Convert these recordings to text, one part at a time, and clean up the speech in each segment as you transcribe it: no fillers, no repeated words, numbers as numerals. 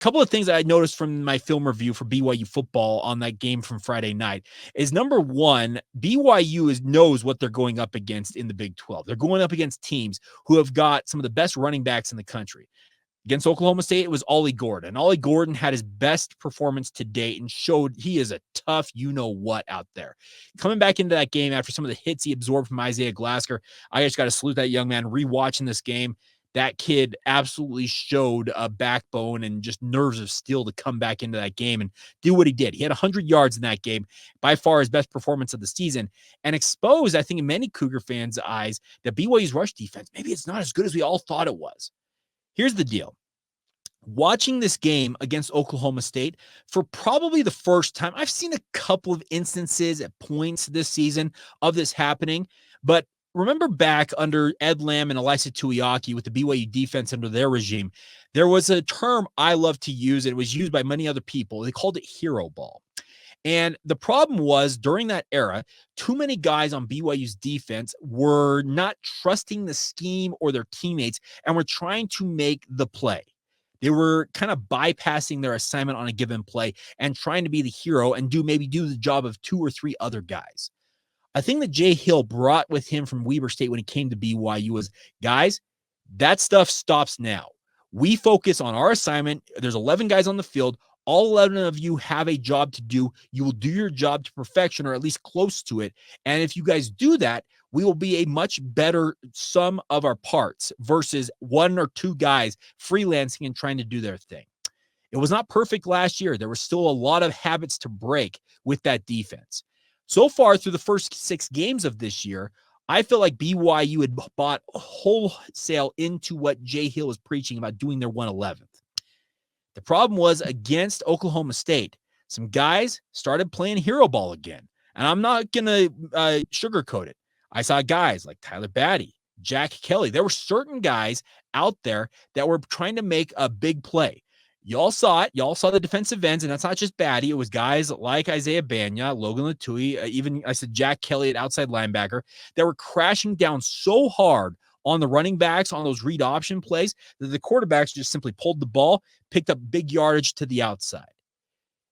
couple of things that I noticed from my film review for BYU football on that game from Friday night is, number one, BYU knows what they're going up against in the Big 12. They're going up against teams who have got some of the best running backs in the country. Against Oklahoma State, it was Ollie Gordon. Ollie Gordon had his best performance to date and showed he is a tough you-know-what out there. Coming back into that game after some of the hits he absorbed from Isaiah Glasker, I just got to salute that young man. Rewatching this game, that kid absolutely showed a backbone and just nerves of steel to come back into that game and do what he did. He had 100 yards in that game, by far his best performance of the season, and exposed, I think, in many Cougar fans' eyes, that BYU's rush defense, maybe it's not as good as we all thought it was. Here's the deal. Watching this game against Oklahoma State for probably the first time, I've seen a couple of instances at points this season of this happening, but remember back under Ed Lamb and Elisa Tuiaki with the BYU defense under their regime, there was a term I love to use. It was used by many other people. They called it hero ball. And the problem was, during that era, too many guys on BYU's defense were not trusting the scheme or their teammates and were trying to make the play. They were kind of bypassing their assignment on a given play and trying to be the hero and do the job of two or three other guys. I think that Jay Hill brought with him from Weber State when he came to BYU was, guys, that stuff stops now. We focus on our assignment. There's 11 guys on the field. All 11 of you have a job to do. You will do your job to perfection, or at least close to it. And if you guys do that, we will be a much better sum of our parts versus one or two guys freelancing and trying to do their thing. It was not perfect last year. There was still a lot of habits to break with that defense. So far, through the first 6 games of this year, I feel like BYU had bought wholesale into what Jay Hill was preaching about doing their 111th. The problem was, against Oklahoma State, some guys started playing hero ball again. And I'm not going to sugarcoat it. I saw guys like Tyler Batty, Jack Kelly. There were certain guys out there that were trying to make a big play. Y'all saw it. Y'all saw the defensive ends, and that's not just Batty. It was guys like Isaiah Bagnah, Logan Latui, even I said Jack Kelly at outside linebacker that were crashing down so hard on the running backs on those read option plays that the quarterbacks just simply pulled the ball, picked up big yardage to the outside.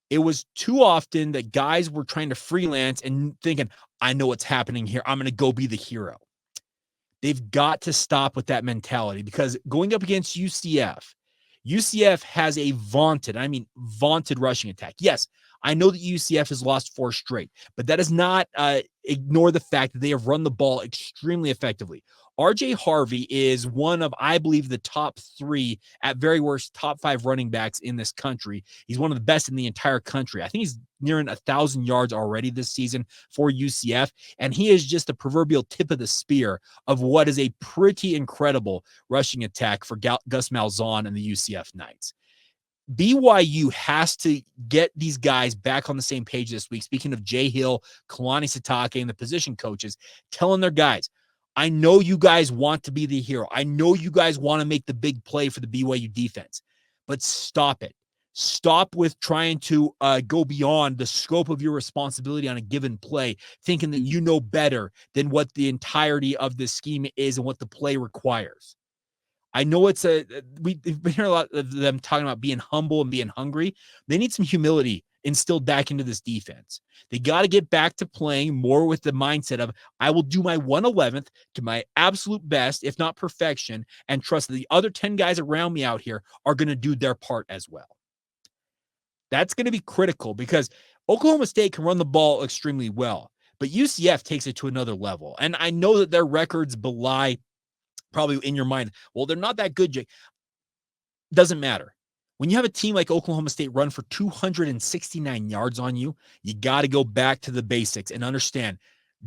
It was too often that guys were trying to freelance and thinking, I know what's happening here. I'm going to go be the hero. They've got to stop with that mentality, because going up against UCF has a vaunted rushing attack. Yes, I know that UCF has lost 4 straight, but that does not ignore the fact that they have run the ball extremely effectively. RJ Harvey is one of, I believe, the top 3, at very worst, top 5 running backs in this country. He's one of the best in the entire country. I think he's nearing 1,000 yards already this season for UCF, and he is just the proverbial tip of the spear of what is a pretty incredible rushing attack for Gus Malzahn and the UCF Knights. BYU has to get these guys back on the same page this week. Speaking of Jay Hill, Kalani Sitake, and the position coaches, telling their guys, I know you guys want to be the hero. I know you guys want to make the big play for the BYU defense, but stop it. Stop with trying to go beyond the scope of your responsibility on a given play, thinking that you know better than what the entirety of this scheme is and what the play requires. I know we've been hearing a lot of them talking about being humble and being hungry. They need some humility instilled back into this defense. They got to get back to playing more with the mindset of, I will do my 111th to my absolute best, if not perfection, and trust that the other 10 guys around me out here are going to do their part as well. That's going to be critical, because Oklahoma State can run the ball extremely well, but UCF takes it to another level. And I know that their records belie, probably in your mind, well, they're not that good, Jake. Doesn't matter. When you have a team like Oklahoma State run for 269 yards on you, you got to go back to the basics and understand,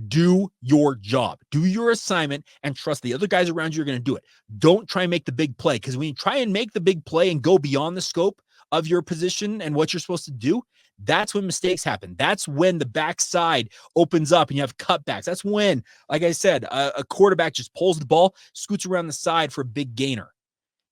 do your job, do your assignment, and trust the other guys around you are going to do it. Don't try and make the big play, because when you try and make the big play and go beyond the scope of your position and what you're supposed to do, that's when mistakes happen. That's when the backside opens up and you have cutbacks. That's when, like I said, a quarterback just pulls the ball, scoots around the side for a big gainer.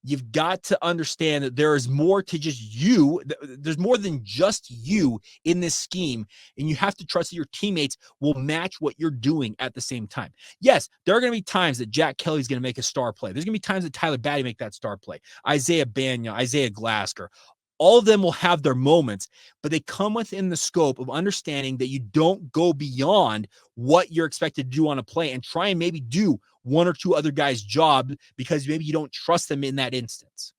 You've got to understand that there is more to just you. There's more than just you in this scheme, and you have to trust that your teammates will match what you're doing at the same time. Yes, there are going to be times that Jack Kelly's going to make a star play. There's going to be times that Tyler Batty make that star play. Isaiah Bagnah, Isaiah Glasker. all of them will have their moments, but they come within the scope of understanding that you don't go beyond what you're expected to do on a play and try and maybe do one or two other guys' job because maybe you don't trust them in that instance.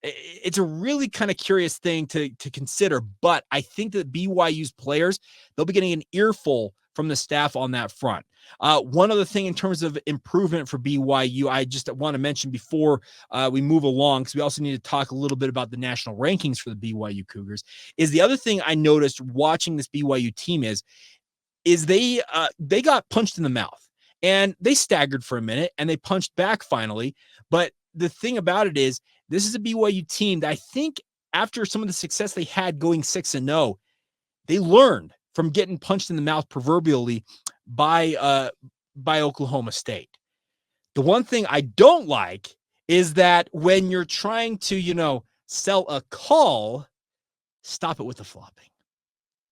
It's a really kind of curious thing to consider, but I think that BYU's players, they'll be getting an earful from the staff on that front. One other thing in terms of improvement for BYU, I just want to mention before we move along, because we also need to talk a little bit about the national rankings for the BYU Cougars, is the other thing I noticed watching this BYU team is they got punched in the mouth. And they staggered for a minute and they punched back finally. But the thing about it is, this is a BYU team that I think after some of the success they had going 6-0, they learned from getting punched in the mouth proverbially by Oklahoma State. The one thing I don't like is that when you're trying to, sell a call, stop it with the flopping.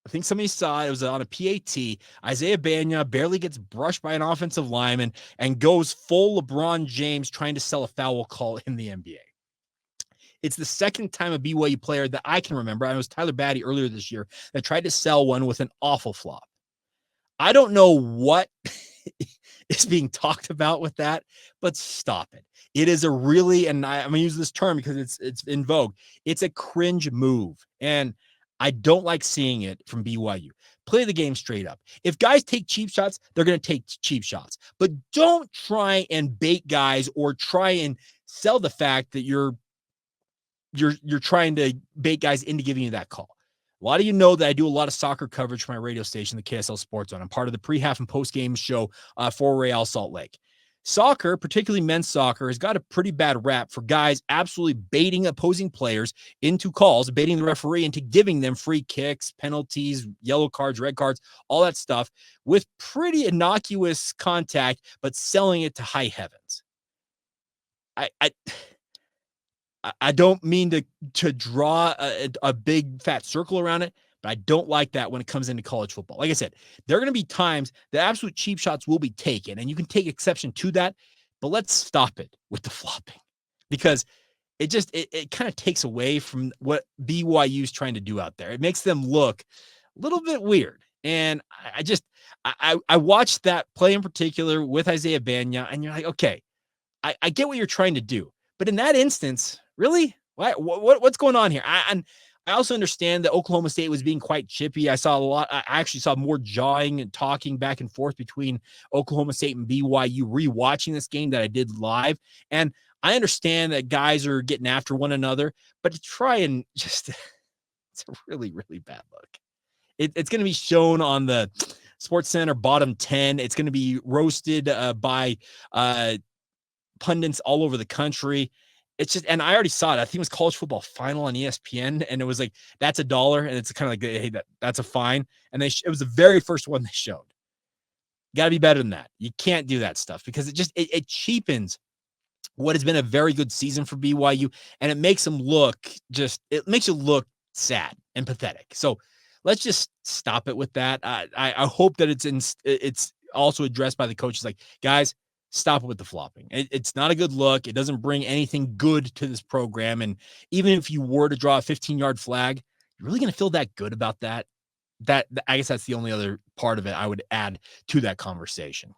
I think somebody saw it was on a PAT. Isaiah Bagnah barely gets brushed by an offensive lineman and goes full LeBron James trying to sell a foul call in the NBA. It's the second time a BYU player that I can remember, it was Tyler Batty earlier this year, that tried to sell one with an awful flop. I don't know what is being talked about with that, but stop it. It is a really, and I'm going to use this term because it's in vogue, it's a cringe move. And I don't like seeing it from BYU. Play the game straight up. If guys take cheap shots, they're going to take cheap shots. But don't try and bait guys or try and sell the fact that you're trying to bait guys into giving you that call. A lot of you know that I do a lot of soccer coverage for my radio station, the KSL Sports Zone. I'm part of the pre-half and post-game show for Real Salt Lake. Soccer, particularly men's soccer, has got a pretty bad rap for guys absolutely baiting opposing players into calls, baiting the referee into giving them free kicks, penalties, yellow cards, red cards, all that stuff with pretty innocuous contact, but selling it to high heavens. I don't mean to draw a big fat circle around it, but I don't like that when it comes into college football. Like I said, there are going to be times that absolute cheap shots will be taken, and you can take exception to that, but let's stop it with the flopping because it kind of takes away from what BYU is trying to do out there. It makes them look a little bit weird. And I watched that play in particular with Isaiah Bagnah, and you're like, okay, I get what you're trying to do. But in that instance, really? What's going on here? I also understand that Oklahoma State was being quite chippy. I actually saw more jawing and talking back and forth between Oklahoma State and BYU rewatching this game that I did live. And I understand that guys are getting after one another, but to try and just, it's a really, really bad look. It's going to be shown on the Sports Center bottom 10. It's going to be roasted by pundits all over the country. It's just, and I already saw it. I think it was College Football Final on ESPN, and it was like, that's $1, and it's kind of like, hey, that's a fine. And it was the very first one they showed. Got to be better than that. You can't do that stuff because it cheapens what has been a very good season for BYU, and it makes them it makes you look sad and pathetic. So let's just stop it with that. I hope that it's also addressed by the coaches. Like, guys, stop it with the flopping. It's not a good look. It doesn't bring anything good to this program. And even if you were to draw a 15-yard flag, you're really going to feel that good about that? I guess that's the only other part of it I would add to that conversation.